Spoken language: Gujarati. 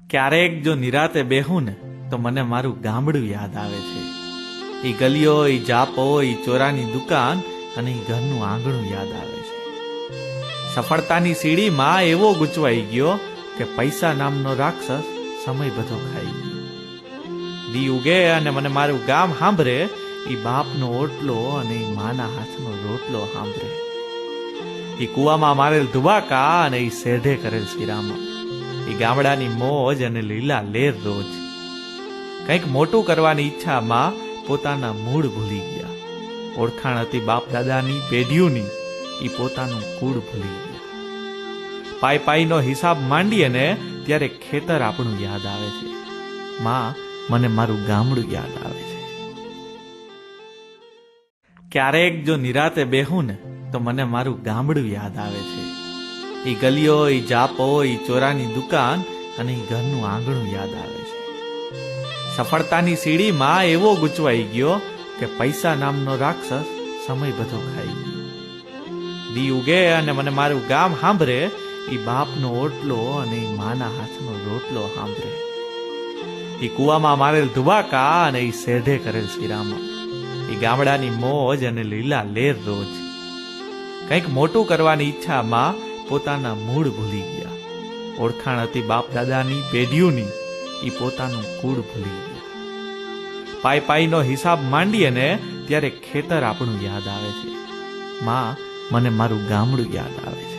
ક્યારેક જો નિરાતે બેહું ને તો મને મારું ગામડું યાદ આવે છે. ઈ ગલીઓ, ઈ જાપો, ઈ ચોરાની દુકાન અને ઈ ઘરનું આંગણું યાદ આવે છે. સફળતાની સીડીમાં એવો ગૂંચવાઈ ગયો કે પૈસા નામનો રાક્ષસ સમય બધો ખાઈ ગયો. દી ઉગે અને મને મારું ગામ સાંભળે, ઈ બાપનો ઓટલો અને ઈ માના હાથનો રોટલો સાંભળે. ઈ કુવામાં મારેલ ધુબાકા અને ઈ શેઢે કરેલ શિરામણ, ઈ ગામડાની મોજ અને લીલા લેર રોજ. કંઈક મોટું કરવાની ઈચ્છામાં પોતાના મૂળ ભૂલી ગયા. ઓળખાણ હતી બાપ દાદાની પેઢીઓની, ઈ પોતાનું કુળ ભૂલી ગયા. પાઈ પાઈનો હિસાબ માંડીએ ને ત્યારે ખેતર આપણું યાદ આવે છે. માં, મને મારું ગામડું યાદ આવે છે. ક્યારેક જો નિરાતે બેહું ને તો મને મારું ગામડું યાદ આવે છે. ઈ ગલીઓ, ઈ જાપો, ઈ ચોરાની દુકાન અને ઈ ઘરનું આંગણું યાદ આવે છે. સફળતાની સીડીમાં એવો ગૂંચવાઈ ગયો કે પૈસા નામનો રાક્ષસ સમય બધો ખાઈ ગયો. દી ઉગે અને મને મારું ગામ સાંભળે, ઈ બાપનો ઓટલો અને ઈ માના હાથનો રોટલો સાંભળે. ઈ કુવામાં મારેલ ધુબાકા અને ઈ શેઢે કરેલ શિરામણ, ઈ ગામડાની મોજ અને લીલા લેર રોજ. કંઈક મોટું કરવાની ઈચ્છામાં પોતાના મૂળ ભૂલી ગયા. ઓળખાણ હતી બાપ દાદાની પેઢીઓની, ઈ પોતાનું કુળ ભૂલી ગયા. પાઈ પાઈનો હિસાબ માંડીએ ને ત્યારે ખેતર આપણું યાદ આવે છે. માં, મને મારું ગામડું યાદ આવે છે.